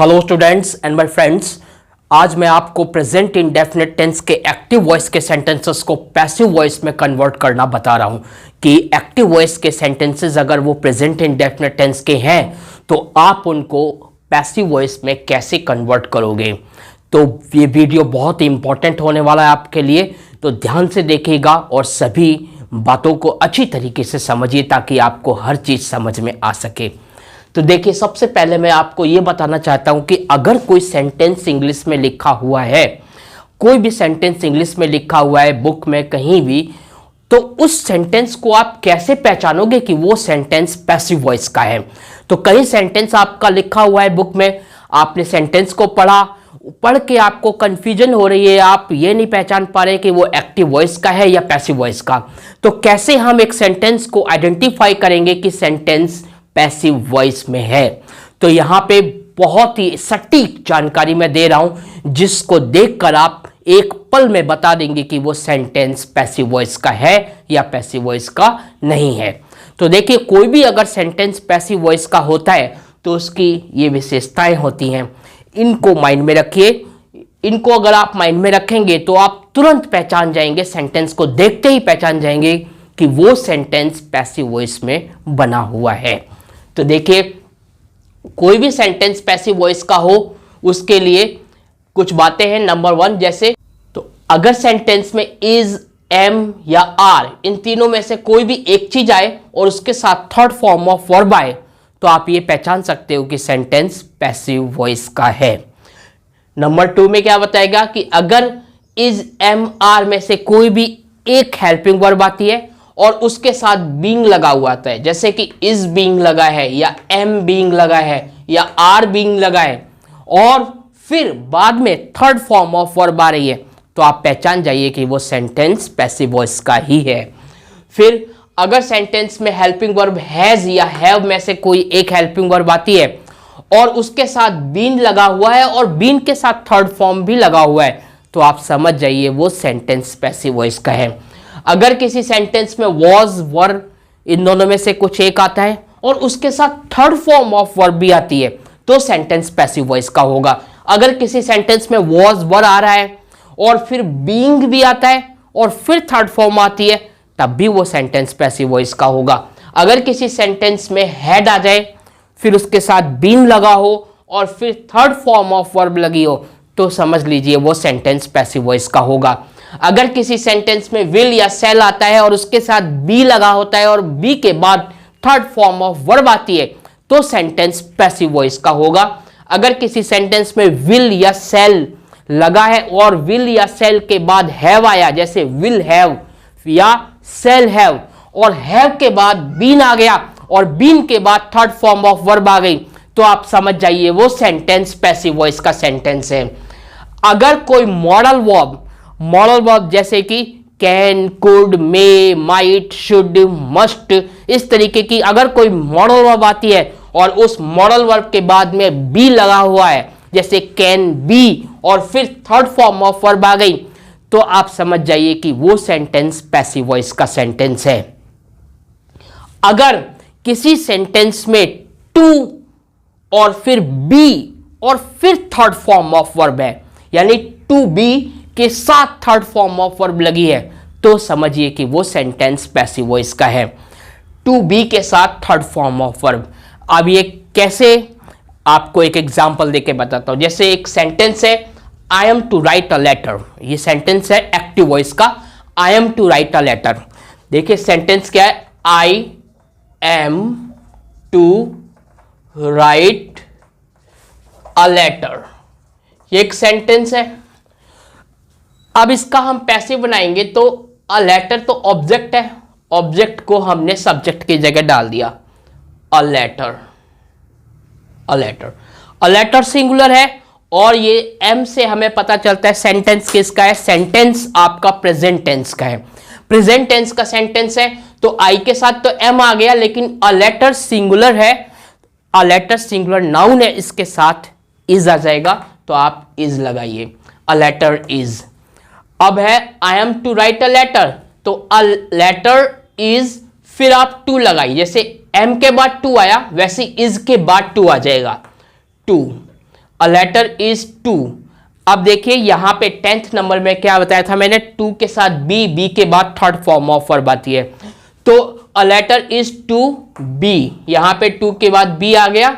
Hello students and my friends, आज मैं आपको प्रेजेंट इंडेफिनिट टेंस के एक्टिव वॉइस के सेंटेंसेस को पैसिव वॉइस में कन्वर्ट करना बता रहा हूं कि एक्टिव वॉइस के सेंटेंसेस अगर वो प्रेजेंट इंडेफिनिट टेंस के हैं तो आप उनको पैसिव वॉइस में कैसे कन्वर्ट करोगे। तो ये वीडियो बहुत ही इंपॉर्टेंट होने वाला है आपके लिए, तो ध्यान से देखिएगा और सभी बातों को अच्छी तरीके से समझिए ताकि आपको हर चीज़ समझ में आ सके। तो देखिए, सबसे पहले मैं आपको ये बताना चाहता हूं कि अगर कोई सेंटेंस इंग्लिश में लिखा हुआ है, कोई भी सेंटेंस इंग्लिश में लिखा हुआ है बुक में कहीं भी, तो उस सेंटेंस को आप कैसे पहचानोगे कि वो सेंटेंस पैसिव वॉइस का है। तो कई सेंटेंस आपका लिखा हुआ है बुक में, आपने सेंटेंस को पढ़ के आपको कंफ्यूजन हो रही है, आप ये नहीं पहचान पा रहे कि वो एक्टिव वॉइस का है या पैसिव वॉइस का। तो कैसे हम एक सेंटेंस को आइडेंटिफाई करेंगे कि सेंटेंस पैसिव वॉइस में है। तो यहां पे बहुत ही सटीक जानकारी मैं दे रहा हूं जिसको देखकर आप एक पल में बता देंगे कि वो सेंटेंस पैसिव वॉइस का है या पैसिव वॉइस का नहीं है। तो देखिए, कोई भी अगर सेंटेंस पैसिव वॉइस का होता है तो उसकी ये विशेषताएं होती हैं, इनको माइंड में रखिए। इनको अगर आप माइंड में रखेंगे तो आप तुरंत पहचान जाएंगे, सेंटेंस को देखते ही पहचान जाएंगे कि वो सेंटेंस पैसिव वॉइस में बना हुआ है। तो देखिए, कोई भी सेंटेंस पैसिव वॉइस का हो उसके लिए कुछ बातें हैं। नंबर 1, जैसे तो अगर सेंटेंस में इज, एम या आर, इन तीनों में से कोई भी एक चीज आए और उसके साथ थर्ड फॉर्म ऑफ वर्ब आए तो आप ये पहचान सकते हो कि सेंटेंस पैसिव वॉइस का है। नंबर 2 में क्या बताएगा कि अगर इज, एम, आर में से कोई भी एक हेल्पिंग वर्ब आती है और उसके साथ बीइंग लगा हुआ आता है, जैसे कि इज बीइंग लगा है या एम बीइंग लगा है या आर बीइंग लगा है, और फिर बाद में थर्ड फॉर्म ऑफ वर्ब आ रही है, तो आप पहचान जाइए कि वो सेंटेंस पैसिव वॉइस का ही है। फिर अगर सेंटेंस में हेल्पिंग वर्ब हैज या हैव में से कोई एक हेल्पिंग वर्ब आती है और उसके साथ बीन लगा हुआ है और बीन के साथ थर्ड फॉर्म भी लगा हुआ है, तो आप समझ जाइए वो सेंटेंस पैसिव वॉइस का है। अगर किसी सेंटेंस में वॉज, वर, इन दोनों में से कुछ एक आता है और उसके साथ थर्ड फॉर्म ऑफ वर्ब भी आती है तो सेंटेंस पैसिव वॉइस का होगा। अगर किसी सेंटेंस में वॉज, वर आ रहा है और फिर बीइंग भी आता है और फिर थर्ड फॉर्म आती है तब भी वो सेंटेंस पैसिव वॉइस का होगा। अगर किसी सेंटेंस में हैड आ जाए, फिर उसके साथ बीन लगा हो और फिर थर्ड फॉर्म ऑफ वर्ब लगी हो तो समझ लीजिए वो सेंटेंस पैसिव वॉइस का होगा। अगर किसी सेंटेंस में विल या सेल आता है और उसके साथ बी लगा होता है और बी के बाद थर्ड फॉर्म ऑफ वर्ब आती है तो सेंटेंस पैसिव वॉइस का होगा। अगर किसी सेंटेंस में विल या सेल लगा है और विल या सेल के बाद हैव आया, जैसे विल हैव या सेल हैव, और हैव के बाद बीन आ गया और बीन के बाद थर्ड फॉर्म ऑफ वर्ब आ गई, तो आप समझ जाइए वो सेंटेंस पैसिव वॉइस का सेंटेंस है। अगर कोई मॉडल वर्ब जैसे कि can, could, may, might, should, must, इस तरीके की अगर कोई मॉडल वर्ब आती है और उस मॉडल वर्ब के बाद में बी लगा हुआ है, जैसे कैन बी, और फिर थर्ड फॉर्म ऑफ वर्ब आ गई, तो आप समझ जाइए कि वो सेंटेंस पैसिव वॉइस का सेंटेंस है। अगर किसी सेंटेंस में टू और फिर बी और फिर थर्ड फॉर्म ऑफ वर्ब है, यानी टू बी के साथ थर्ड फॉर्म ऑफ वर्ब लगी है, तो समझिए कि वो सेंटेंस पैसिव वॉइस का है। टू बी के साथ थर्ड फॉर्म ऑफ वर्ब। अब ये कैसे, आपको एक एग्जांपल देके बताता हूं। जैसे एक सेंटेंस है, I am to write a letter, ये सेंटेंस है एक्टिव वॉइस का, I am to write a letter. देखिए सेंटेंस क्या है, I am to write a letter, ये एक सेंटेंस है। अब इसका हम पैसिव बनाएंगे तो अ लेटर तो ऑब्जेक्ट है, ऑब्जेक्ट को हमने सब्जेक्ट की जगह डाल दिया, a letter. A letter singular है और ये एम से हमें पता चलता है सेंटेंस किसका है, सेंटेंस आपका प्रेजेंट टेंस का है। प्रेजेंट टेंस का सेंटेंस है तो आई के साथ तो एम आ गया, लेकिन अ लेटर सिंगुलर है, अ लेटर सिंगुलर नाउन है, इसके साथ इज आ जाएगा, तो आप इज लगाइए, अ लेटर इज। अब है I am to write a letter, तो अ लेटर इज, फिर आप टू लगाइए, जैसे एम के बाद टू आया वैसे इज के बाद टू आ जाएगा, to. A letter is to. अब देखिए यहां पे 10th नंबर में क्या बताया था मैंने, टू के साथ बी, बी के बाद थर्ड फॉर्म ऑफ वर्ब आती है। तो a letter is to be, यहां पे टू के बाद बी आ गया,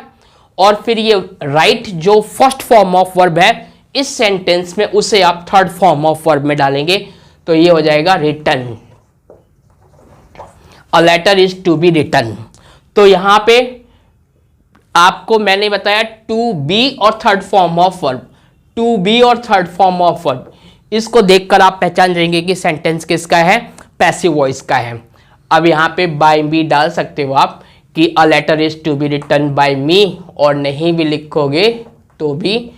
और फिर ये राइट जो फर्स्ट फॉर्म ऑफ वर्ब है इस सेंटेंस में, उसे आप थर्ड फॉर्म ऑफ वर्ब में डालेंगे, तो ये हो जाएगा written. A letter is to be written. तो यहां पे आपको मैंने बताया टू बी और third form of verb, to be और थर्ड फॉर्म ऑफ वर्ब, इसको देखकर आप पहचान जाएंगे कि सेंटेंस किसका है, पैसिव वॉइस का है। अब यहां पे बाय मी डाल सकते हो आप कि a letter is to be written by me, और नहीं भी लिखोगे तो भी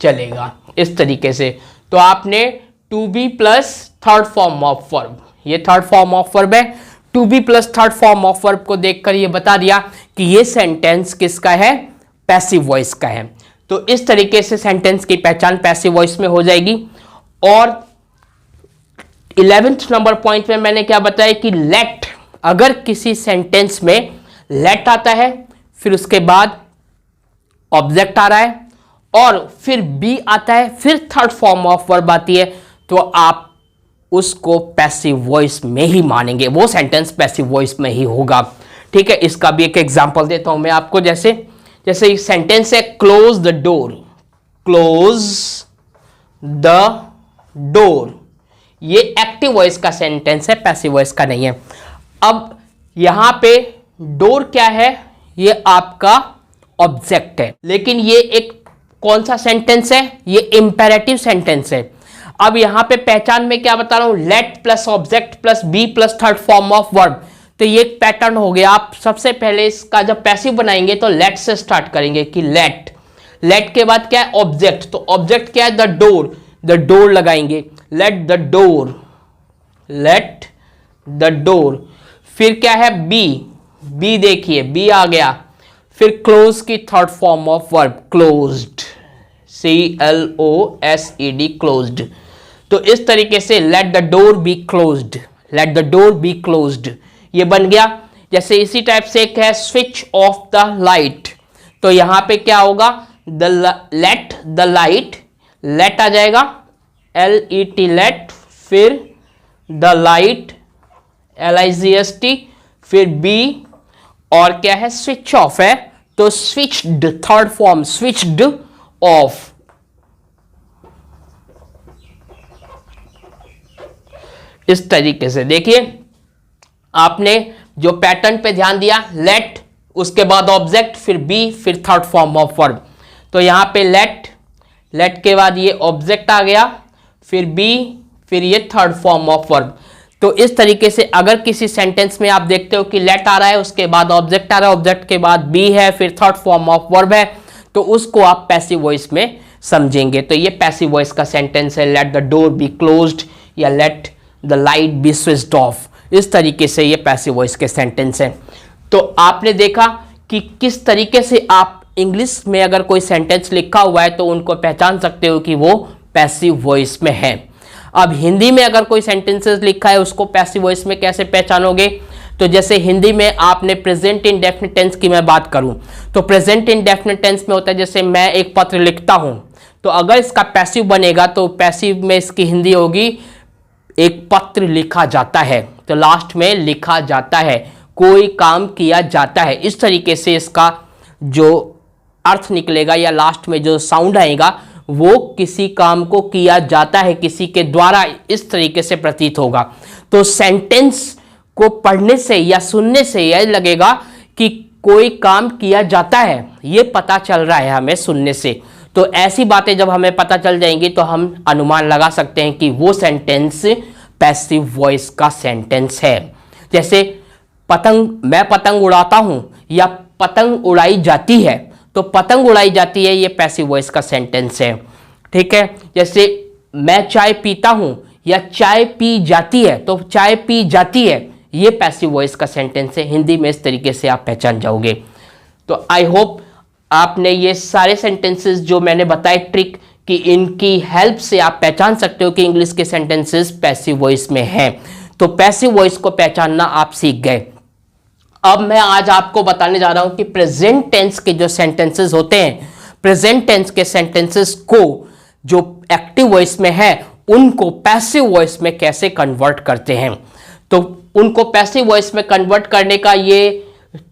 चलेगा इस तरीके से। तो आपने to be plus third form of verb, ये थर्ड फॉर्म ऑफ वर्ब है, to be plus third form of verb को देखकर ये बता दिया कि ये सेंटेंस किसका है, पैसिव वॉइस का है। तो इस तरीके से सेंटेंस की पहचान पैसिव वॉइस में हो जाएगी। और 11th नंबर पॉइंट में मैंने क्या बताया कि लेट, अगर किसी सेंटेंस में लेट आता है, फिर उसके बाद ऑब्जेक्ट आ रहा है, और फिर बी आता है, फिर थर्ड फॉर्म ऑफ वर्ब आती है, तो आप उसको पैसिव वॉइस में ही मानेंगे, वो सेंटेंस पैसिव वॉइस में ही होगा। ठीक है, इसका भी एक एग्जांपल देता हूं मैं आपको। जैसे एक सेंटेंस है close the door, close the door, ये एक्टिव वॉइस का सेंटेंस है, पैसिव वॉइस का नहीं है। अब यहां पे डोर क्या है, ये आपका ऑब्जेक्ट है, लेकिन ये एक कौन सा सेंटेंस है, ये इंपेरेटिव सेंटेंस है। अब यहां पे पहचान में क्या बता रहा हूं, let plus object plus be plus third form of verb, तो ये एक पैटर्न हो गया। आप सबसे पहले इसका जब पैसिव बनाएंगे तो लेट से स्टार्ट करेंगे कि लेट, लेट के बाद क्या है ऑब्जेक्ट, तो ऑब्जेक्ट क्या है द डोर, द डोर लगाएंगे, late the door, late the door. फिर क्या है बी, बी देखिए बी आ गया, फिर क्लोज की third form of verb closed, CLOSED closed. तो इस तरीके से late the door be closed, late the door be closed, ये बन गया। जैसे इसी टाइप से एक है स्विच ऑफ द लाइट, तो यहां पे क्या होगा लेट द लाइट, लेट आ जाएगा LET लेट, फिर द लाइट LIGHT, फिर बी, और क्या है स्विच ऑफ है, तो switched third form switched off. इस तरीके से देखिए आपने जो पैटर्न पे ध्यान दिया, लेट उसके बाद ऑब्जेक्ट, फिर बी, फिर थर्ड फॉर्म ऑफ वर्ब। तो यहां पे लेट, लेट के बाद ये ऑब्जेक्ट आ गया, फिर बी, फिर ये थर्ड फॉर्म ऑफ वर्ब। तो इस तरीके से अगर किसी सेंटेंस में आप देखते हो कि लेट आ रहा है, उसके बाद ऑब्जेक्ट आ रहा है, ऑब्जेक्ट के बाद बी है, फिर थर्ड फॉर्म ऑफ वर्ब है, तो उसको आप पैसिव वॉइस में समझेंगे। तो ये पैसिव वॉइस का सेंटेंस है, let the door be closed या let the light be switched off. इस तरीके से ये पैसिव वॉइस के सेंटेंस हैं। तो आपने देखा कि किस तरीके से आप इंग्लिश में अगर कोई सेंटेंस लिखा हुआ है तो उनको पहचान सकते हो कि वो पैसिव वॉइस में है। अब हिंदी में अगर कोई सेंटेंसेस लिखा है उसको पैसिव वॉइस में कैसे पहचानोगे, तो जैसे हिंदी में आपने प्रेजेंट इंडेफिनिट टेंस की मैं बात करूं तो प्रेजेंट इंडेफिनिट टेंस में होता है, जैसे मैं एक पत्र लिखता हूं, तो अगर इसका पैसिव बनेगा तो पैसिव में इसकी हिंदी होगी एक पत्र लिखा जाता है, तो लास्ट में लिखा जाता है, कोई काम किया जाता है। इस तरीके से इसका जो अर्थ निकलेगा या लास्ट में जो साउंड आएगा वो किसी काम को किया जाता है, किसी के द्वारा, इस तरीके से प्रतीत होगा। तो सेंटेंस को पढ़ने से या सुनने से यह लगेगा कि कोई काम किया जाता है, ये पता चल रहा है हमें सुनने से। तो ऐसी बातें जब हमें पता चल जाएंगी तो हम अनुमान लगा सकते हैं कि वो सेंटेंस पैसिव वॉइस का सेंटेंस है। जैसे पतंग, मैं पतंग उड़ाता हूं या पतंग उड़ाई जाती है, तो पतंग उड़ाई जाती है ये पैसिव वॉइस का सेंटेंस है। ठीक है, जैसे मैं चाय पीता हूं या चाय पी जाती है, तो चाय पी जाती है ये पैसिव वॉइस का सेंटेंस है। हिंदी में इस तरीके से आप पहचान जाओगे। तो आई होप आपने ये सारे सेंटेंसेस जो मैंने बताए ट्रिक कि इनकी हेल्प से आप पहचान सकते हो कि इंग्लिश के सेंटेंसेस पैसिव वॉइस में हैं। तो पैसिव वॉइस को पहचानना आप सीख गए। अब मैं आज आपको बताने जा रहा हूं कि प्रेजेंट टेंस के जो सेंटेंसेस होते हैं, प्रेजेंट टेंस के सेंटेंसेस को जो एक्टिव वॉइस में है उनको पैसिव वॉइस में कैसे कन्वर्ट करते हैं। तो उनको पैसिव वॉइस में कन्वर्ट करने का ये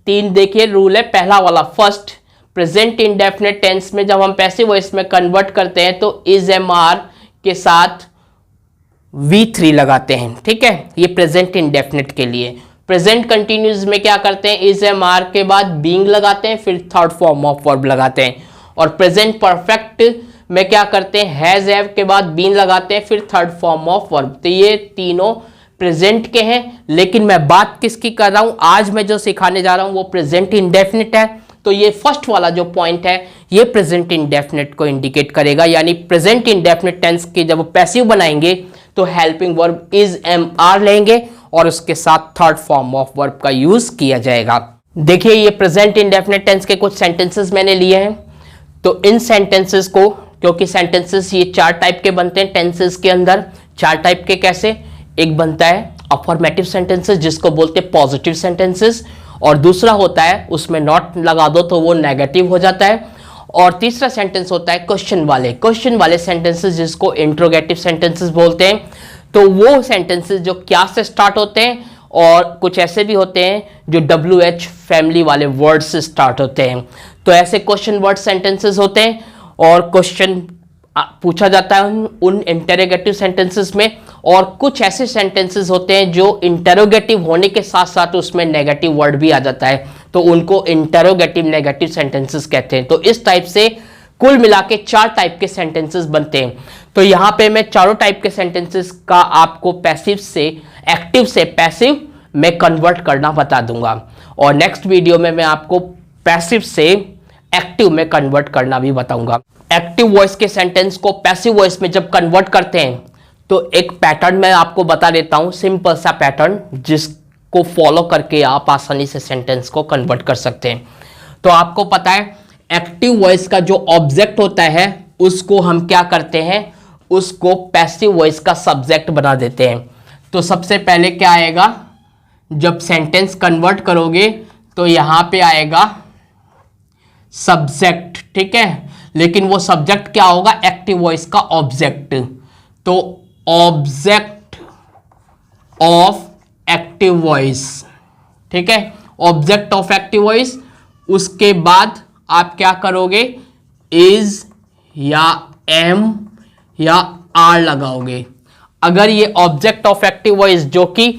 3 देखिए रूल है। पहला वाला, फर्स्ट, प्रेजेंट इंडेफिनिट टेंस में जब हम पैसिव वॉइस में कन्वर्ट करते हैं तो इज एम आर के साथ V3 लगाते हैं, ठीक है, ये प्रेजेंट इंडेफिनिट के लिए। प्रेजेंट कंटिन्यूस में क्या करते हैं, इज एम आर के बाद बीइंग लगाते हैं, फिर थर्ड फॉर्म ऑफ वर्ब लगाते हैं। और प्रेजेंट परफेक्ट में क्या करते हैं, हैज हैव के बाद बीन लगाते हैं, फिर थर्ड फॉर्म ऑफ वर्ब। तो ये तीनों प्रेजेंट के हैं, लेकिन मैं बात किसकी कर रहा हूं, आज मैं जो सिखाने जा रहा हूं वो प्रेजेंट इंडेफिनिट है। तो ये फर्स्ट वाला जो पॉइंट है ये प्रेजेंट इंडेफिनिट को इंडिकेट करेगा, यानी प्रेजेंट इंडेफिनिट टेंस के जब पैसिव बनाएंगे तो helping verb is am are लेंगे और उसके साथ थर्ड फॉर्म ऑफ वर्ब का यूज किया जाएगा। देखिए ये प्रेजेंट इंडेफिनिट टेंस के कुछ सेंटेंसेस मैंने लिए हैं। तो इन सेंटेंसेस को, क्योंकि सेंटेंसेस ये 4 टाइप के बनते हैं टेंसेस के अंदर, 4 टाइप के कैसे, एक बनता है अफर्मेटिव सेंटेंसेस जिसको बोलते हैं पॉजिटिव सेंटेंसेस, और दूसरा होता है उसमें नॉट लगा दो तो वो नेगेटिव हो जाता है, और तीसरा सेंटेंस होता है क्वेश्चन वाले सेंटेंसेस जिसको इंट्रोगेटिव सेंटेंसेस बोलते हैं। तो वो सेंटेंसेस जो क्या से स्टार्ट होते हैं, और कुछ ऐसे भी होते हैं जो WH फैमिली वाले वर्ड से स्टार्ट होते हैं। तो ऐसे क्वेश्चन वर्ड सेंटेंसेस होते हैं और क्वेश्चन पूछा जाता है उन इंटरोगेटिव सेंटेंसेस में, और कुछ ऐसे सेंटेंसेस होते हैं जो इंटरोगेटिव होने के साथ साथ उसमें नेगेटिव वर्ड भी आ जाता है, तो उनको इंटरोगेटिव नेगेटिव सेंटेंसेस कहते हैं। तो इस टाइप से कुल मिला के 4 टाइप के सेंटेंसेस बनते हैं। तो यहां पे मैं चारों टाइप के सेंटेंसेस का आपको पैसिव से एक्टिव से पैसिव में कन्वर्ट करना बता दूंगा, और नेक्स्ट वीडियो में मैं आपको पैसिव से एक्टिव में कन्वर्ट करना भी बताऊंगा। एक्टिव वॉइस के सेंटेंस को पैसिव वॉइस में जब कन्वर्ट करते हैं तो एक पैटर्न मैं आपको बता देता हूं, सिंपल सा पैटर्न जिसको फॉलो करके आप आसानी से सेंटेंस को कन्वर्ट कर सकते हैं। तो आपको पता है एक्टिव वॉइस का जो ऑब्जेक्ट होता है उसको हम क्या करते हैं, उसको पैसिव वॉइस का सब्जेक्ट बना देते हैं। तो सबसे पहले क्या आएगा, जब सेंटेंस कन्वर्ट करोगे तो यहां पे आएगा सब्जेक्ट, ठीक है, लेकिन वो सब्जेक्ट क्या होगा, एक्टिव वॉइस का ऑब्जेक्ट। तो ऑब्जेक्ट ऑफ एक्टिव वॉइस, ठीक है, ऑब्जेक्ट ऑफ एक्टिव वॉइस। उसके बाद आप क्या करोगे, इज या एम या आर लगाओगे। अगर ये ऑब्जेक्ट ऑफ एक्टिव वॉइस जो कि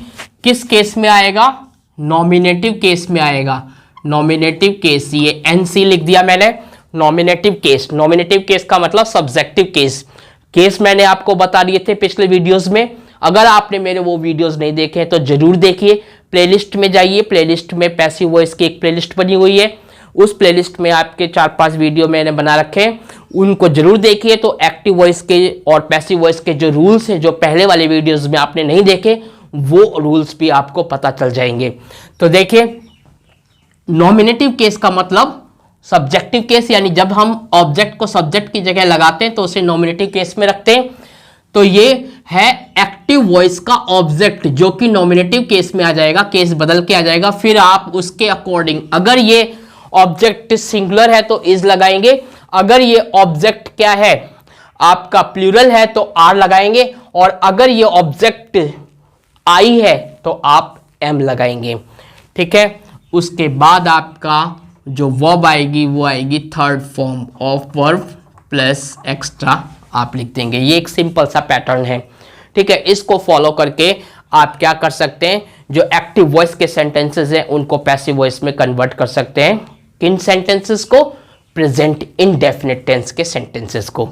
किस केस में आएगा, नॉमिनेटिव केस में आएगा। नॉमिनेटिव केस, ये NC लिख दिया मैंने, नॉमिनेटिव केस। नॉमिनेटिव केस का मतलब सब्जेक्टिव केस। केस मैंने आपको बता दिए थे पिछले वीडियोस में, अगर आपने मेरे वो वीडियोस नहीं देखे हैं तो जरूर देखिए। प्लेलिस्ट में जाइए, प्लेलिस्ट में पैसिव वॉइस की एक प्लेलिस्ट बनी हुई है, उस प्लेलिस्ट में आपके 4-5 वीडियो मैंने बना रखे हैं, उनको जरूर देखिए। तो एक्टिव वॉइस के और पैसिव वॉइस के जो रूल्स हैं जो पहले वाले वीडियोस में आपने नहीं देखे, वो रूल्स भी आपको पता चल जाएंगे। तो देखिए, नॉमिनेटिव केस का मतलब सब्जेक्टिव केस, यानी जब हम ऑब्जेक्ट को सब्जेक्ट की जगह लगाते हैं तो उसे नॉमिनेटिव केस में रखते हैं। तो ये है एक्टिव वॉइस का ऑब्जेक्ट जो कि नॉमिनेटिव केस में आ जाएगा, केस बदल के आ जाएगा। फिर आप उसके अकॉर्डिंग, अगर ये ऑब्जेक्ट सिंगुलर है तो इज लगाएंगे, अगर ये ऑब्जेक्ट क्या है आपका प्लूरल है तो आर लगाएंगे, और अगर ये ऑब्जेक्ट आई है तो आप एम लगाएंगे, ठीक है। उसके बाद आपका जो वर्ब आएगी वो आएगी third form of verb plus extra आप लिख देंगे। ये एक सिंपल सा पैटर्न है, ठीक है। इसको फॉलो करके आप क्या कर सकते हैं, जो एक्टिव वॉइस के सेंटेंसेस हैं उनको पैसिव वॉइस में कन्वर्ट कर सकते हैं। किन सेंटेंसेस को, प्रेजेंट इंडेफिनिट टेंस के सेंटेंसेस को।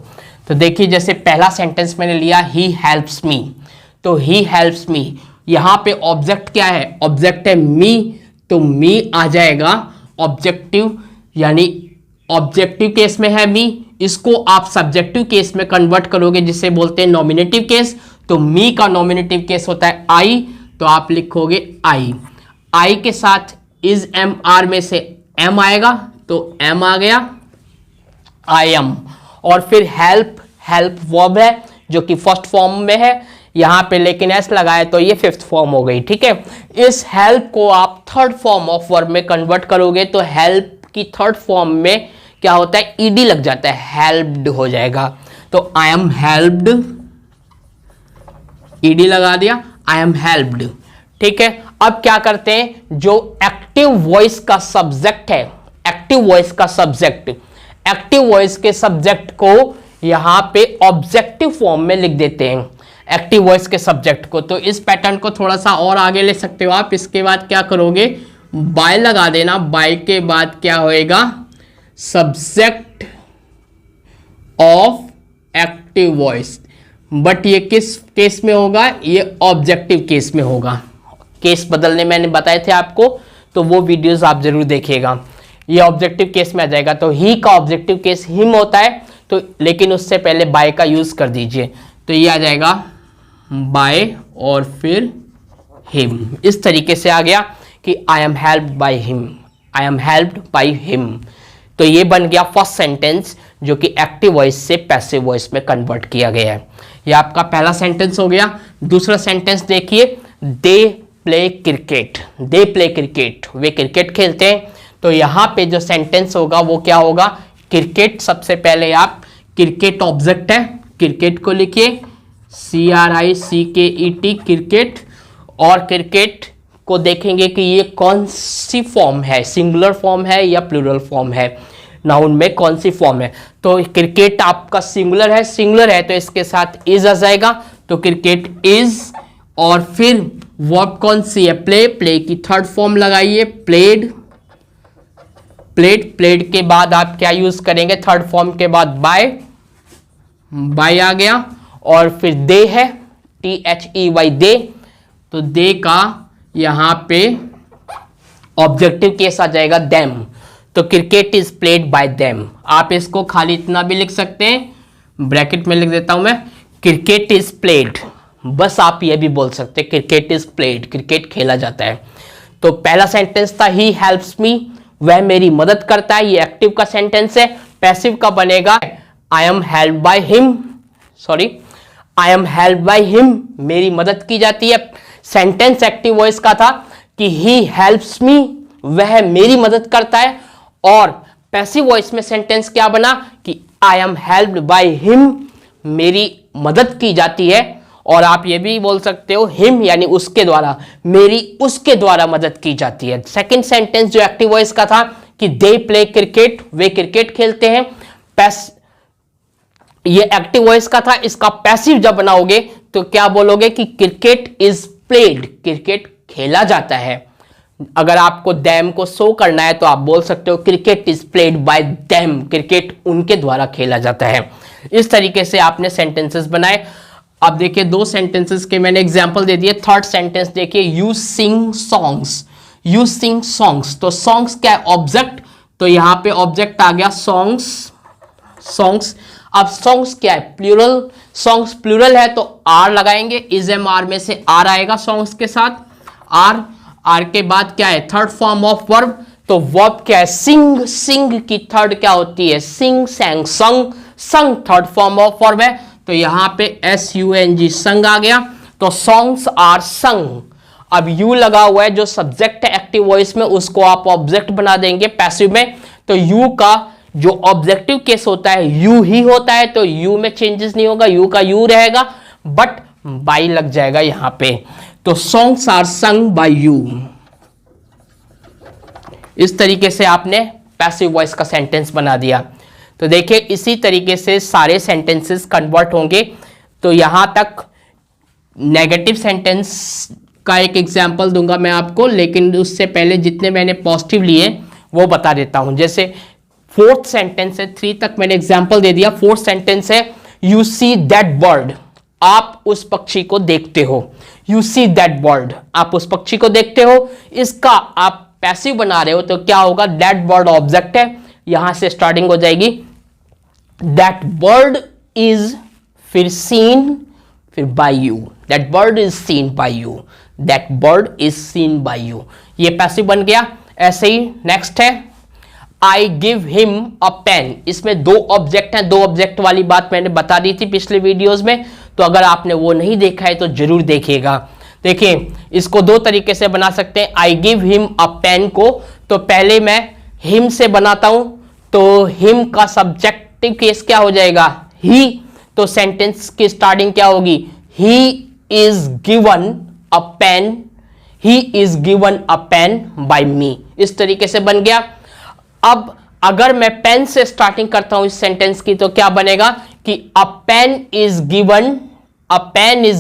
तो देखिए, जैसे पहला सेंटेंस मैंने लिया, ही हेल्प्स मी। तो ही हेल्प्स मी, यहां पे ऑब्जेक्ट क्या है, ऑब्जेक्ट है मी, तो मी आ जाएगा ऑब्जेक्टिव, यानी ऑब्जेक्टिव केस में है मी, इसको आप सब्जेक्टिव केस में कन्वर्ट करोगे जिसे बोलते हैं नॉमिनेटिव केस। तो मी का नॉमिनेटिव केस होता है आई, तो आप लिखोगे आई। आई के साथ इज एम आर में से एम आएगा, तो एम आ गया, आई एम। और फिर हेल्प, हेल्प वर्ब है जो कि फर्स्ट फॉर्म में है यहां पे, लेकिन एस लगाए तो ये फिफ्थ फॉर्म हो गई, ठीक है। इस हेल्प को आप थर्ड फॉर्म ऑफ वर्ब में कन्वर्ट करोगे तो हेल्प की थर्ड फॉर्म में क्या होता है, ईडी लग जाता है, हेल्प्ड हो जाएगा। तो आई एम हेल्प्ड, ईडी लगा दिया, आई एम हेल्प्ड। ठीक है, अब क्या करते हैं, जो एक्टिव वॉइस का सब्जेक्ट है, एक्टिव वॉइस का सब्जेक्ट, एक्टिव वॉइस के सब्जेक्ट को यहां पे ऑब्जेक्टिव फॉर्म में लिख देते हैं, एक्टिव वॉइस के सब्जेक्ट को। तो इस पैटर्न को थोड़ा सा और आगे ले सकते हो आप। इसके बाद क्या करोगे, बाय लगा देना, बाय के बाद क्या होएगा, subject of active voice. But ये किस केस में होगा, ये ऑब्जेक्टिव केस में होगा। केस बदलने मैंने बताए थे आपको, तो वो वीडियोस आप जरूर देखिएगा। ये ऑब्जेक्टिव केस में आ जाएगा। तो ही का ऑब्जेक्टिव केस हिम होता है, तो लेकिन उससे पहले बाय का यूज कर दीजिए। तो ये आ जाएगा बाय और फिर हिम। इस तरीके से आ गया कि आई am helped by him, I am helped by him. तो ये बन गया फर्स्ट सेंटेंस, जो कि एक्टिव वॉइस से पैसिव वॉइस में कन्वर्ट किया गया है। ये आपका पहला सेंटेंस हो गया। दूसरा सेंटेंस देखिए, दे प्ले क्रिकेट, दे प्ले क्रिकेट, वे क्रिकेट खेलते हैं। तो यहाँ पे जो सेंटेंस होगा वो क्या होगा, क्रिकेट। सबसे पहले आप, क्रिकेट ऑब्जेक्ट है, क्रिकेट को लिखिए, CRICKET, क्रिकेट। और क्रिकेट को देखेंगे कि ये कौन सी फॉर्म है, सिंगुलर फॉर्म है या प्लूरल फॉर्म है, नाउन में कौन सी फॉर्म है। तो क्रिकेट आपका सिंगुलर है, सिंगुलर है तो इसके साथ इज आ जाएगा। तो क्रिकेट इज, और फिर वर्ब कौन सी है, प्ले, प्ले की थर्ड फॉर्म लगाइए, प्लेड, प्लेड, प्लेड के बाद आप क्या यूज करेंगे, थर्ड फॉर्म के बाद बाय, बाय आ गया। और फिर दे है, THEY, दे। तो दे का यहां पे ऑब्जेक्टिव केस आ जाएगा, देम। तो cricket is played by them. आप इसको खाली इतना भी लिख सकते हैं, ब्रैकेट में लिख देता हूं मैं, क्रिकेट इज प्लेड। बस आप ये भी बोल सकते हैं, क्रिकेट इज प्लेड, क्रिकेट खेला जाता है। तो पहला सेंटेंस था ही हेल्प्स मी, वह मेरी मदद करता है, ये एक्टिव का सेंटेंस है। पैसिव का बनेगा आई am helped by him, sorry, I am helped by him, मेरी मदद की जाती है। सेंटेंस एक्टिव वॉइस का था कि ही हेल्प्स मी, वह मेरी मदद करता है। और पैसिव वॉइस में सेंटेंस क्या बना कि आई एम हेल्प्ड बाय हिम, मेरी मदद की जाती है। और आप ये भी बोल सकते हो हिम यानी उसके द्वारा, मेरी उसके द्वारा मदद की जाती है। सेकंड सेंटेंस जो एक्टिव वॉइस का था कि दे प्ले क्रिकेट, वे क्रिकेट खेलते हैं। ये एक्टिव वॉइस का था। इसका पैसिव जब बनाओगे तो क्या बोलोगे कि क्रिकेट इज प्लेड, क्रिकेट खेला जाता है। अगर आपको दैम को शो करना है तो आप बोल सकते हो cricket is played bye them, cricket उनके द्वारा खेला जाता है। इस तरीके से आपने सेंटेंसेस बनाए। अब देखिए, दो सेंटेंसेस के मैंने एग्जांपल दे दिए। थर्ड सेंटेंस देखिए, you sing songs, you sing songs. तो सॉन्ग्स क्या है, ऑब्जेक्ट। तो यहां पे ऑब्जेक्ट आ गया सॉन्ग्स, सॉन्ग्स। अब सॉन्ग्स क्या है, प्लूरल, सॉन्ग्स प्लूरल है तो आर लगाएंगे, इज एम आर में से आर आएगा सॉन्ग्स के साथ, आर। आर के बाद क्या है, थर्ड फॉर्म ऑफ वर्ब। तो वर्ब क्या है, सिंग, सिंग की थर्ड क्या होती है, सिंग, सैंग, संग, संग थर्ड फॉर्म ऑफ वर्ब है। तो यहां पे SUNG, संग आ गया। तो सॉन्ग्स आर संग। अब यू लगा हुआ है, जो सब्जेक्ट है एक्टिव वॉइस में, उसको आप ऑब्जेक्ट बना देंगे पैसिव में। तो यू का जो ऑब्जेक्टिव केस होता है यू ही होता है, तो यू में चेंजेस नहीं होगा, यू का यू रहेगा, बट बाई लग जाएगा यहां पे। तो songs are sung by you. इस तरीके से आपने पैसिव वॉइस का सेंटेंस बना दिया। तो देखिए, इसी तरीके से सारे सेंटेंसेस कन्वर्ट होंगे। तो यहां तक नेगेटिव सेंटेंस का एक एग्जांपल दूंगा मैं आपको, लेकिन उससे पहले जितने मैंने पॉजिटिव लिए वो बता देता हूं। जैसे फोर्थ सेंटेंस है, 3 तक मैंने एग्जांपल दे दिया। फोर्थ सेंटेंस है, यू सी दैट बर्ड, आप उस पक्षी को देखते हो। यू सी दैट बर्ड, आप उस पक्षी को देखते हो। इसका आप पैसिव बना रहे हो तो क्या होगा, दैट बर्ड ऑब्जेक्ट है, यहां से स्टार्टिंग हो जाएगी, दैट बर्ड इज, फिर सीन, फिर by you, that bird is seen by you, that bird is seen by you. ये पैसिव बन गया। ऐसे ही नेक्स्ट है, I give him a pen. इसमें 2 ऑब्जेक्ट हैं, 2 ऑब्जेक्ट वाली बात मैंने बता दी थी पिछले वीडियोस में, तो अगर आपने वो नहीं देखा है तो जरूर देखिएगा। देखिए, इसको 2 तरीके से बना सकते हैं। I give him a pen को तो पहले मैं हिम से बनाता हूं, तो हिम का सब्जेक्टिव केस क्या हो जाएगा, ही। तो सेंटेंस की स्टार्टिंग क्या होगी, he is given a pen, he is given a pen by me. इस तरीके से बन गया। अब अगर मैं पेन से स्टार्टिंग करता हूं इस सेंटेंस की तो क्या बनेगा कि a pen is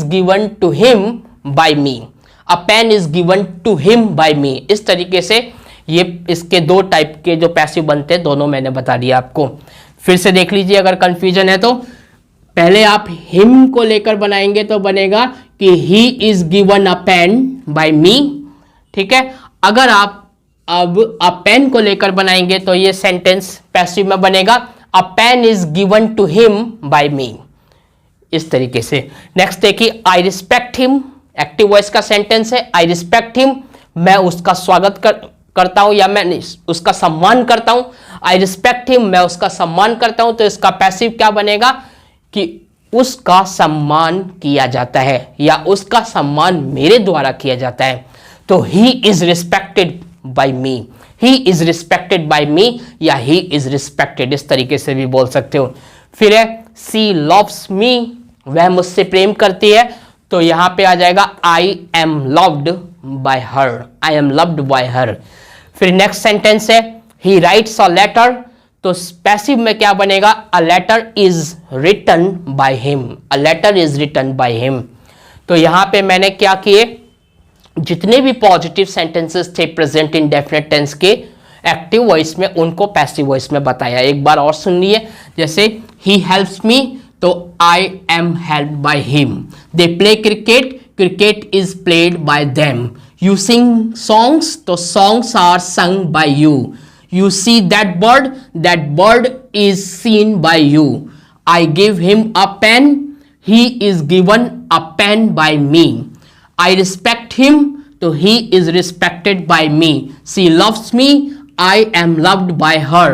given to him by me, a pen is given to him by me. इस तरीके से ये इसके दो टाइप के जो पैसिव बनते हैं दोनों मैंने बता दिया आपको। फिर से देख लीजिए अगर कंफ्यूजन है तो। पहले आप हिम को लेकर बनाएंगे तो बनेगा कि he is given a pen by me, ठीक है। अगर आप अब अ पेन को लेकर बनाएंगे तो ये सेंटेंस पैसिव में बनेगा a pen is given to him by me, इस तरीके से। नेक्स्ट देखिए, I respect him, active voice का सेंटेंस है। आई रिस्पेक्ट हिम, मैं उसका स्वागत करता हूं या मैं उसका सम्मान करता हूं। आई रिस्पेक्ट हिम, मैं उसका सम्मान करता हूं। तो इसका पैसिव क्या बनेगा कि उसका सम्मान किया जाता है या उसका सम्मान मेरे द्वारा किया जाता है। तो he is respected by me, he is respected by me या ही इज रिस्पेक्टेड, इस तरीके से भी बोल सकते हो। फिर है सी लव्स मी, वह मुझसे प्रेम करती है। तो यहां पे आ जाएगा I am loved by her, I am loved by her. फिर नेक्स्ट सेंटेंस है ही राइट्स अ लेटर। तो पैसिव में क्या बनेगा, a letter is written by him, a letter is written by him. तो यहां पे मैंने क्या किए, जितने भी पॉजिटिव सेंटेंसेस थे प्रेजेंट इंडेफिनिट टेंस के एक्टिव वॉइस में, उनको पैसिव वॉइस में बताया। एक बार और सुन लिए, जैसे ही हेल्प्स मी, तो I am helped by him. They play cricket, cricket is played by them. You sing songs, तो songs are sung by you. You see that bird is seen by you. I give him a pen, he is given a pen by me. I respect him, तो he is respected by me. She loves me, I am loved by her.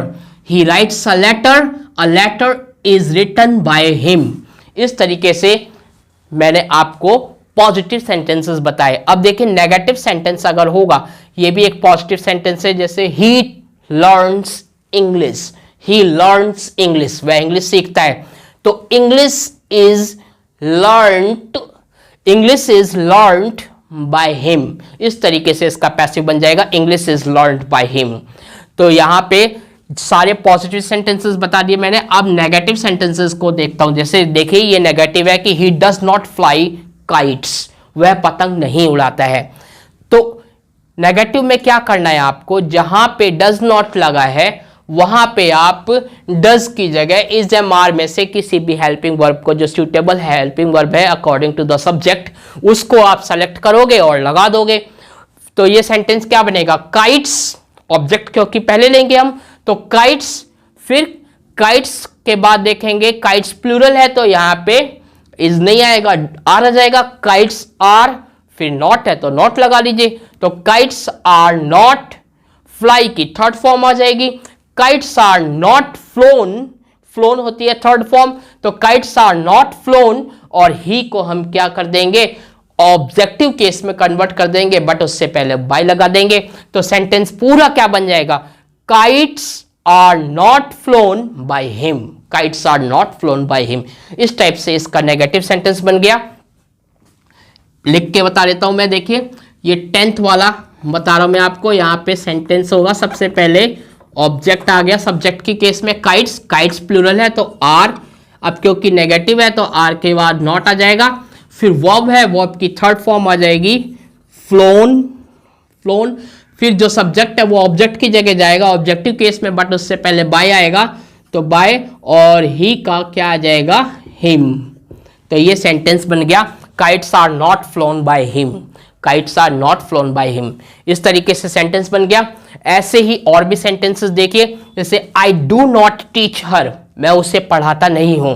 He writes a letter is written by him. इस तरीके से मैंने आपको positive sentences बताए। अब देखिए negative sentence अगर होगा, ये भी एक पॉजिटिव सेंटेंस है। जैसे he learns English, he learns English, वह इंग्लिश सीखता है। तो English is learned by him, इस तरीके से इसका पैसिव बन जाएगा English is learned by him। तो यहां पे सारे पॉजिटिव सेंटेंसेस बता दिए मैंने। अब नेगेटिव सेंटेंसेस को देखता हूं। जैसे देखिए ये नेगेटिव है कि he does not fly kites, वह पतंग नहीं उड़ाता है। तो नेगेटिव में क्या करना है आपको, जहां पे डज नॉट लगा है वहां पे आप डज की जगह इज एम आर में से किसी भी हेल्पिंग वर्ब को, जो सूटेबल हेल्पिंग वर्ब है अकॉर्डिंग टू द सब्जेक्ट, उसको आप सेलेक्ट करोगे और लगा दोगे। तो ये सेंटेंस क्या बनेगा, काइट्स, ऑब्जेक्ट क्योंकि पहले लेंगे हम, तो काइट्स। फिर काइट्स के बाद देखेंगे काइट्स प्लूरल है तो यहां पे इज नहीं आएगा, आर आ जाएगा। काइट्स आर, फिर नॉट है तो नॉट लगा लीजिए। तो काइट्स आर नॉट, फ्लाई की थर्ड फॉर्म आ जाएगी। Kites are not flown, flown होती है थर्ड फॉर्म, तो काइट्स आर नॉट फ्लोन। और ही को हम क्या कर देंगे, ऑब्जेक्टिव केस में कन्वर्ट कर देंगे, बट उससे पहले बाय लगा देंगे। तो सेंटेंस पूरा क्या बन जाएगा, kites are not flown by him, kites are not flown by him. इस टाइप से इसका नेगेटिव सेंटेंस बन गया। लिख के बता देता हूं मैं। देखिए ये 10th वाला बता रहा हूं मैं आपको। यहां पे सेंटेंस होगा, सबसे पहले ऑब्जेक्ट आ गया। सब्जेक्ट की केस में काइट्स, काइट्स प्लूरल है तो आर, अब क्योंकि नेगेटिव है तो आर के बाद नॉट आ जाएगा। फिर वर्ब है, वर्ब की थर्ड फॉर्म आ जाएगी फ्लोन, फ्लोन। फिर जो सब्जेक्ट है वो ऑब्जेक्ट की जगह जाएगा ऑब्जेक्टिव केस में, बट उससे पहले बाय आएगा, तो बाय और ही का क्या आ जाएगा, हिम। तो ये सेंटेंस बन गया, kites are not flown by him, kites are not flown by him. इस तरीके से सेंटेंस बन गया। ऐसे ही और भी सेंटेंसेस देखिए, जैसे आई डू नॉट टीच हर, मैं उसे पढ़ाता नहीं हूं।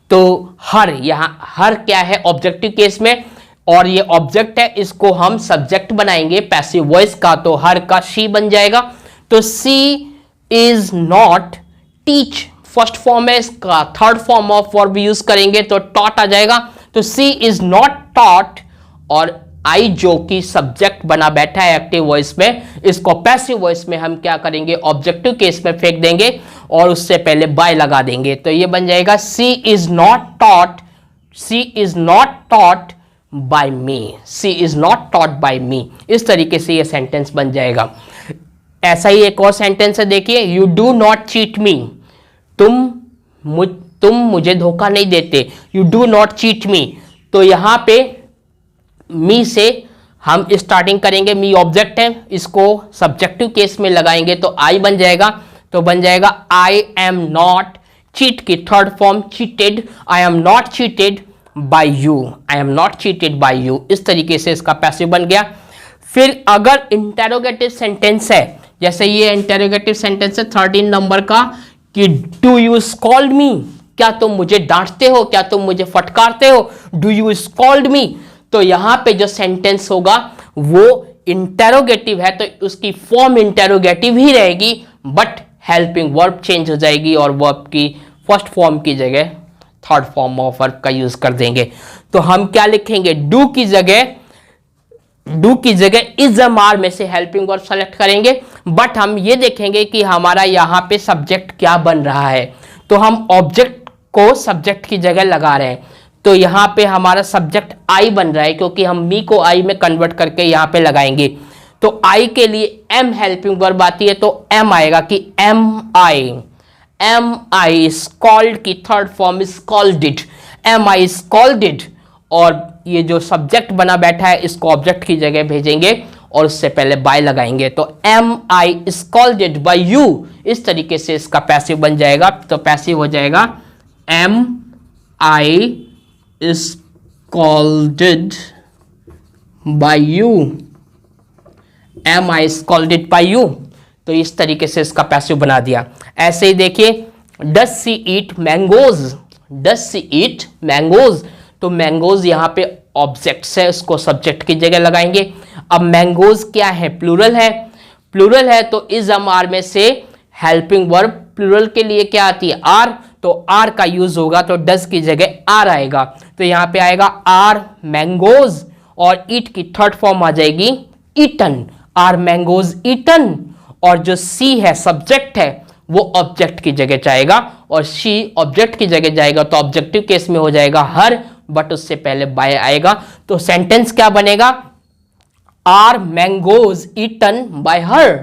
तो हर, यहां हर क्या है, ऑब्जेक्टिव केस में, और ये ऑब्जेक्ट है, इसको हम सब्जेक्ट बनाएंगे पैसिव वॉइस का, तो हर का शी बन जाएगा। तो she is not teach first form है इसका, third form of verb use करेंगे तो टॉट आ जाएगा। तो सी इज नॉट टॉट, और आई जो कि सब्जेक्ट बना बैठा है एक्टिव वॉइस में, इसको पैसिव वॉइस में हम क्या करेंगे, ऑब्जेक्टिव केस में फेंक देंगे और उससे पहले बाय लगा देंगे, तो ये बन जाएगा she is not taught by me, she is not taught by me. इस तरीके से ये सेंटेंस बन जाएगा। ऐसा ही एक और सेंटेंस है, देखिए, यू डू नॉट चीट मी, तुम मुझे धोखा नहीं देते, यू डू नॉट चीट मी। तो यहां पे मी से हम स्टार्टिंग करेंगे, मी ऑब्जेक्ट है, इसको सब्जेक्टिव केस में लगाएंगे तो आई बन जाएगा, तो बन जाएगा आई एम नॉट, चीट की third form cheated, I am not cheated by you, I am not cheated by you. इस तरीके से इसका पैसिव बन गया। फिर अगर इंटेरोगेटिव सेंटेंस है, जैसे ये इंटेरोगेटिव सेंटेंस है 13 नंबर का, कि डू यू स्कॉल्ड मी, क्या तुम मुझे डांटते हो, क्या तुम मुझे फटकारते हो, डू यू स्कॉल्ड मी। तो यहां पे जो सेंटेंस होगा वो इंटेरोगेटिव है, तो उसकी फॉर्म इंटेरोगेटिव ही रहेगी, बट हेल्पिंग वर्ब चेंज हो जाएगी और वर्ब की फर्स्ट फॉर्म की जगह थर्ड फॉर्म ऑफ वर्ब का यूज कर देंगे। तो हम क्या लिखेंगे, डू की जगह इज आर में से हेल्पिंग वर्ब सेलेक्ट करेंगे, बट हम ये देखेंगे कि हमारा यहां पे सब्जेक्ट क्या बन रहा है। तो हम ऑब्जेक्ट को सब्जेक्ट की जगह लगा रहे हैं, तो यहां पे हमारा सब्जेक्ट आई बन रहा है, क्योंकि हम मी को आई में कन्वर्ट करके यहां पे लगाएंगे। तो आई के लिए एम हेल्पिंग वर्ब आती है, तो एम आएगा कि एम आई स्कॉल्ड की third form scolded, M I scolded, और ये जो सब्जेक्ट बना बैठा है इसको ऑब्जेक्ट की जगह भेजेंगे और उससे पहले बाय लगाएंगे, तो am I scolded by you. इस तरीके से इसका पैसिव बन जाएगा। तो पैसिव हो जाएगा am I scolded by you, am I scolded by you. तो इस तरीके से इसका पैसिव बना दिया। ऐसे ही देखिए, does she eat mangoes, does she eat mangoes, तो मैंगोज यहां पे ऑब्जेक्ट है, उसको सब्जेक्ट की जगह लगाएंगे। अब मैंगोज क्या है, प्लूरल है, प्लूरल है तो इज आर में से हेल्पिंग वर्ब प्लूरल के लिए क्या आती है, आर, तो आर का यूज होगा, तो डज की जगह आर आएगा, तो यहां पे आएगा आर मैंगोज, और ईट की थर्ड फॉर्म आ जाएगी ईटन, आर मैंगोज ईटन, और जो सी है सब्जेक्ट है वो ऑब्जेक्ट की जगह जाएगा, और सी ऑब्जेक्ट की जगह जाएगा तो ऑब्जेक्टिव केस में हो जाएगा हर, बट उससे पहले बाय आएगा। तो सेंटेंस क्या बनेगा, are mangoes eaten by her,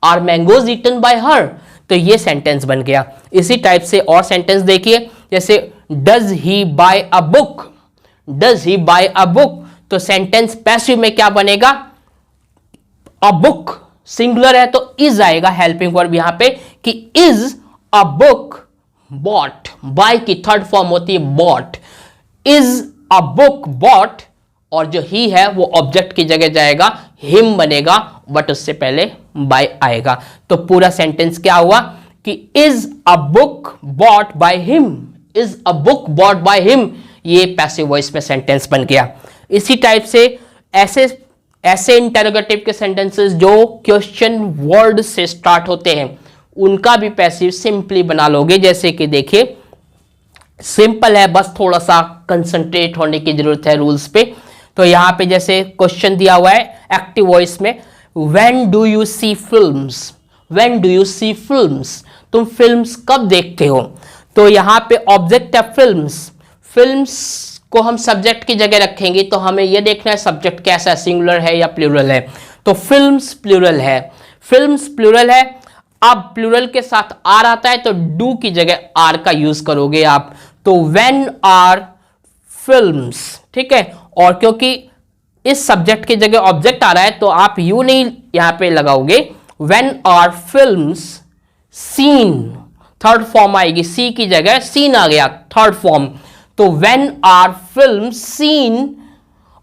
are mangoes eaten by her. तो ये सेंटेंस बन गया। इसी टाइप से और सेंटेंस देखिए, जैसे does he buy a book, does he buy a book, तो सेंटेंस पैसिव में क्या बनेगा, अ बुक सिंगुलर है तो इज आएगा हेल्पिंग वर्ब यहां पे, कि is a book bought, buy की थर्ड फॉर्म होती है bought, is a book bought, और जो ही है वो ऑब्जेक्ट की जगह जाएगा, हिम बनेगा, बट उससे पहले बाय आएगा। तो पूरा सेंटेंस क्या हुआ कि is a book bought by him, is a book bought by him, ये पैसिव वॉइस में सेंटेंस बन गया। इसी टाइप से ऐसे इंटरोगेटिव के सेंटेंसेस जो क्वेश्चन वर्ड से स्टार्ट होते हैं उनका भी पैसिव सिंपली बना लोगे। जैसे कि देखिए, सिंपल है, बस थोड़ा सा कंसंट्रेट होने की जरूरत है रूल्स पे। तो यहां पे जैसे क्वेश्चन दिया हुआ है एक्टिव वॉइस में, when do you see films, when do you see films, तुम फिल्म्स कब देखते हो। तो यहां पे ऑब्जेक्ट है फिल्म्स, फिल्म्स को हम सब्जेक्ट की जगह रखेंगे, तो हमें यह देखना है सब्जेक्ट कैसा है, सिंगुलर है या प्लूरल है। तो फिल्म्स प्लूरल है, फिल्म्स प्लूरल है। अब प्लूरल के साथ आर आता है तो डू की जगह आर का यूज करोगे आप, तो व्हेन आर फिल्म्स, ठीक है। और क्योंकि इस सब्जेक्ट की जगह ऑब्जेक्ट आ रहा है तो आप यू नहीं यहां पे लगाओगे, when are films seen, third form आएगी, सी की जगह सीन आ गया थर्ड फॉर्म, तो व्हेन आर फिल्म सीन,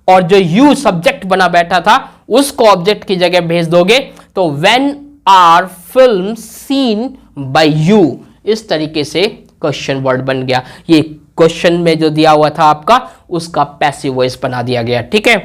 और जो यू सब्जेक्ट बना बैठा था उसको ऑब्जेक्ट की जगह भेज दोगे, तो when are film seen by you. इस तरीके से क्वेश्चन वर्ड बन गया। ये क्वेश्चन में जो दिया हुआ था आपका उसका पैसिव वॉइस बना दिया गया, ठीक है।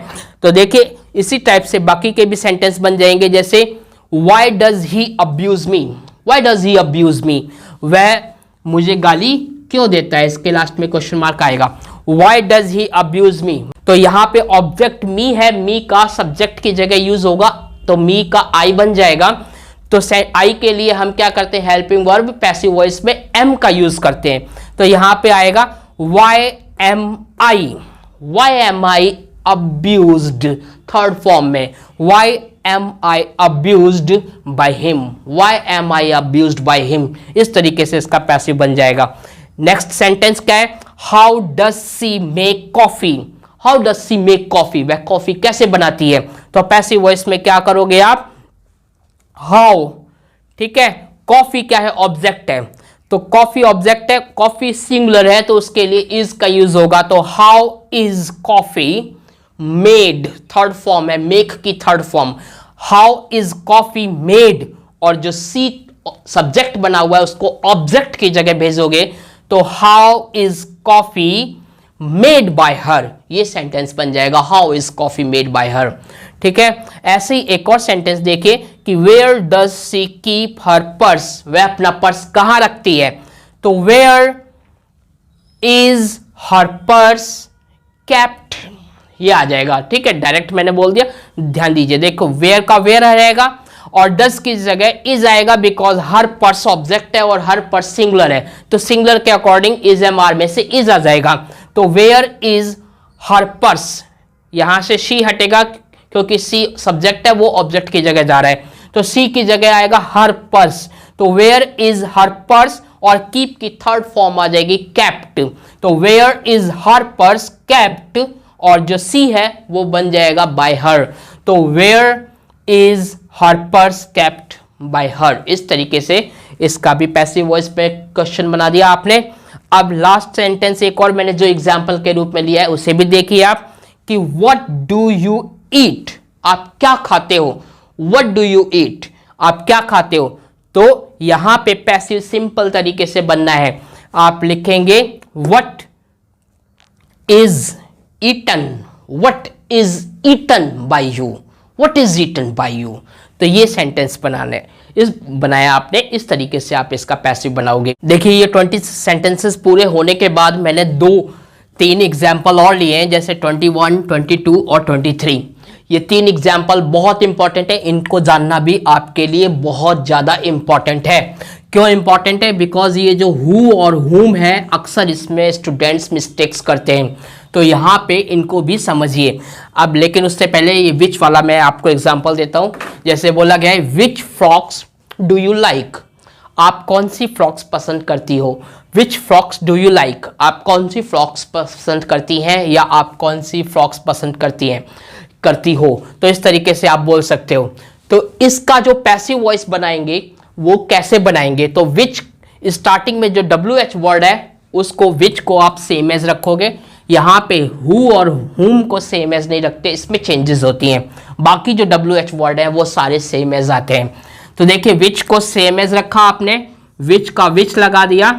तो देखिए इसी टाइप से बाकी के भी सेंटेंस बन जाएंगे, जैसे why does he abuse me, why does he abuse me, वह मुझे गाली क्यों देता है, इसके लास्ट में क्वेश्चन मार्क आएगा, why does he abuse me. तो यहां पे ऑब्जेक्ट मी है, मी का सब्जेक्ट की जगह यूज होगा, तो मी का आई बन जाएगा, तो आई के लिए हम क्या करते हैं, हेल्पिंग वर्ब पैसिव वॉइस में एम का यूज करते हैं। तो यहां पे आएगा why am I abused, third form में why am I abused by him, why am I abused by him, इस तरीके से इसका पैसिव बन जाएगा। नेक्स्ट सेंटेंस क्या है, how does she make coffee, how does she make coffee, वह कॉफी कैसे बनाती है। तो पैसिव वॉइस में क्या करोगे आप, हाउ, ठीक है, कॉफी क्या है, ऑब्जेक्ट है, तो कॉफी ऑब्जेक्ट है, कॉफी सिंगुलर है तो उसके लिए इज का यूज होगा। तो how is coffee made, third form है, मेक की third form, how is coffee made, और जो सी सब्जेक्ट बना हुआ है उसको ऑब्जेक्ट की जगह भेजोगे तो how is coffee made by her, ये सेंटेंस बन जाएगा, how is coffee made by her. ठीक है, ऐसे ही एक और सेंटेंस देखिए कि where does she keep her purse, वह अपना पर्स कहां रखती है। तो where is her purse kept, ये आ जाएगा। ठीक है, डायरेक्ट मैंने बोल दिया, ध्यान दीजिए, देखो वेयर का वेयर रहेगा और डज की जगह इज आएगा, बिकॉज हर पर्स ऑब्जेक्ट है और हर पर्स सिंगुलर है, तो सिंगुलर के अकॉर्डिंग इज एम आर में से इज आ जाएगा। तो वेयर इज हर पर्स, यहां से शी हटेगा क्योंकि सी सब्जेक्ट है, वो ऑब्जेक्ट की जगह जा रहा है, तो सी की जगह आएगा हर पर्स। तो वेयर इज हर पर्स, और कीप की थर्ड फॉर्म आ जाएगी केप्ट, तो where is her purse kept, और जो सी है वो बन जाएगा बाय हर। तो where is her purse kept by her, इस तरीके से इसका भी पैसिव वॉइस पे क्वेश्चन बना दिया आपने। अब लास्ट सेंटेंस एक और मैंने जो एग्जांपल के रूप में लिया है उसे भी देखिए आप कि व्हाट डू यू ईट, आप क्या खाते हो, व्हाट डू यू ईट, आप क्या खाते हो। तो यहां पे पैसिव सिंपल तरीके से बनना है, आप लिखेंगे what is eaten, what is eaten by you, what is eaten by you. तो ये सेंटेंस बनाया आपने, इस तरीके से आप इसका पैसिव बनाओगे। देखिए ये 20 सेंटेंसेस पूरे होने के बाद मैंने 2-3 एग्जाम्पल और लिए हैं, जैसे 21, 22 और 23। ये 3 एग्जाम्पल बहुत इंपॉर्टेंट है, इनको जानना भी आपके लिए बहुत ज़्यादा इंपॉर्टेंट है। क्यों इंपॉर्टेंट है, बिकॉज ये जो हु और हुम है अक्सर इसमें स्टूडेंट्स मिस्टेक्स करते हैं, तो यहाँ पे इनको भी समझिए। अब लेकिन उससे पहले ये विच वाला मैं आपको एग्जांपल देता हूँ। जैसे बोला गया है विच फ्रॉक्स डू यू लाइक, आप कौन सी फ्रॉक्स पसंद करती हो। विच फ्रॉक्स डू यू लाइक, आप कौन सी फ्रॉक्स पसंद करती हैं या आप कौन सी फ्रॉक्स पसंद करती हो। तो इस तरीके से आप बोल सकते हो। तो इसका जो पैसिव वॉइस बनाएंगे वो कैसे बनाएंगे, तो विच स्टार्टिंग में जो WH वर्ड है उसको विच को आप सेम एज रखोगे, यहाँ पे हु और हुम को सेम एज नहीं रखते, इसमें चेंजेस होती हैं। बाकी जो WH वर्ड है वो सारे सेम एज आते हैं। तो देखिए विच को सेम एज रखा आपने, विच का विच लगा दिया,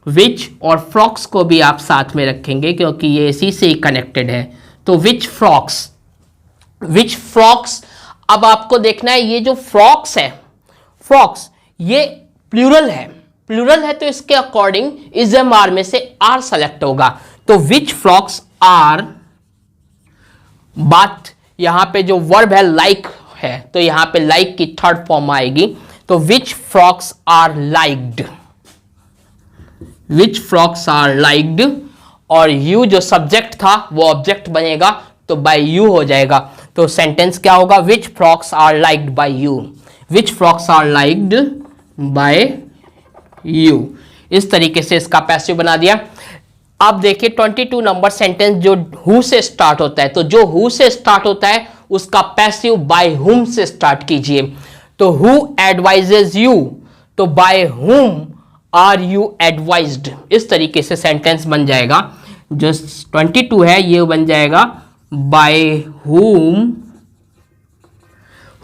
विच और फ्रॉक्स को भी आप साथ में रखेंगे क्योंकि ये इसी से ही कनेक्टेड है। तो विच फ्रॉक्स, विच फ्रॉक्स। अब आपको देखना है ये जो फ्रॉक्स है, फ्रॉक्स ये प्लूरल है तो इसके अकॉर्डिंग इज एम आर में से आर सेलेक्ट होगा। तो विच फ्रॉक्स आर, बात यहां पे जो वर्ब है लाइक है, तो यहां पे लाइक की थर्ड फॉर्म आएगी। तो which frocks are liked, which frocks are liked, और यू जो सब्जेक्ट था वो ऑब्जेक्ट बनेगा तो बाय यू हो जाएगा। तो सेंटेंस क्या होगा, which frocks are liked by you, which frocks are liked by you. इस तरीके से इसका पैसिव बना दिया। अब देखिए 22 नंबर सेंटेंस जो हु से स्टार्ट होता है, तो जो हु से स्टार्ट होता है उसका पैसिव बाय हुम से स्टार्ट कीजिए। तो हु एडवाइजेज यू, तो by whom are you advised, इस तरीके से सेंटेंस बन जाएगा। जो 22 है ये बन जाएगा बाय हुम,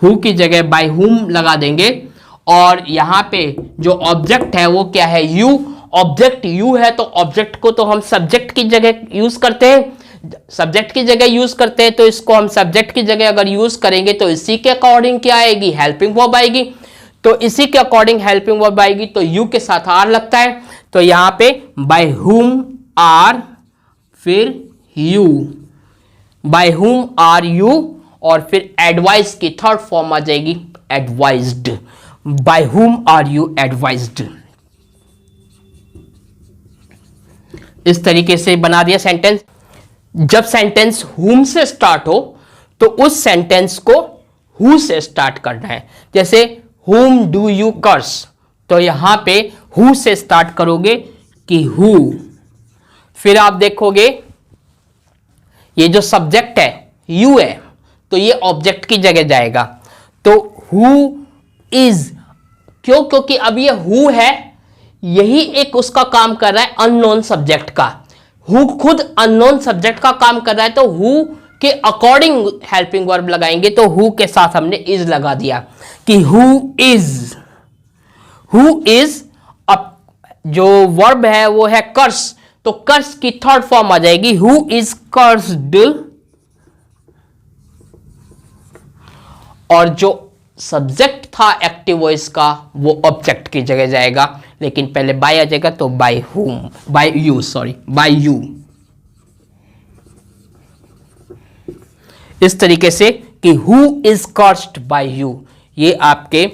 हु की जगह बाय हुम लगा देंगे, और यहां पे जो ऑब्जेक्ट है वो क्या है, यू। ऑब्जेक्ट यू है तो ऑब्जेक्ट को तो हम सब्जेक्ट की जगह यूज करते हैं, सब्जेक्ट की जगह यूज करते हैं, तो इसको हम सब्जेक्ट की जगह अगर यूज करेंगे तो इसी के अकॉर्डिंग क्या आएगी, हेल्पिंग वर्ब आएगी। तो इसी के अकॉर्डिंग हेल्पिंग वर्ब आएगी तो यू के साथ आर लगता है। तो यहां पे बाय हुम आर, फिर you, by whom are you, और फिर एडवाइस की थर्ड फॉर्म आ जाएगी advised, by whom are you advised. इस तरीके से बना दिया सेंटेंस। जब सेंटेंस हुम से स्टार्ट हो तो उस सेंटेंस को हु से स्टार्ट करना है। जैसे हुम डू यू कर्स, तो यहां पे हु से स्टार्ट करोगे कि हु। फिर आप देखोगे ये जो सब्जेक्ट है यू है, तो ये ऑब्जेक्ट की जगह जाएगा। तो हु इज, क्यों? क्योंकि अब ये हु है, यही एक उसका काम कर रहा है अननोन सब्जेक्ट का। हु खुद अननोन सब्जेक्ट का काम कर रहा है, तो हु के अकॉर्डिंग हेल्पिंग वर्ब लगाएंगे। तो हु के साथ हमने इज लगा दिया कि हु इज। हु इज, अब जो वर्ब है वो है कर्स, तो कर्स की थर्ड फॉर्म आ जाएगी हु इज कर्स्ड। और जो सब्जेक्ट था एक्टिव वॉइस का वो ऑब्जेक्ट की जगह जाएगा, लेकिन पहले बाय आ जाएगा, तो by whom, by you, sorry by you. इस तरीके से कि who is cursed by you. ये आपके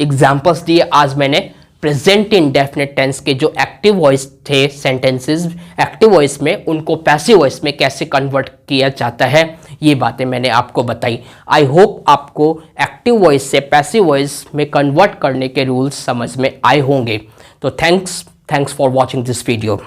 एग्जाम्पल्स दिए आज मैंने प्रेजेंट इंडेफिनिट टेंस के जो एक्टिव वॉइस थे सेंटेंसेस एक्टिव वॉइस में, उनको पैसिव वॉइस में कैसे कन्वर्ट किया जाता है, ये बातें मैंने आपको बताई। आई होप आपको एक्टिव वॉइस से पैसिव वॉइस में कन्वर्ट करने के रूल्स समझ में आए होंगे। तो thanks for watching this video.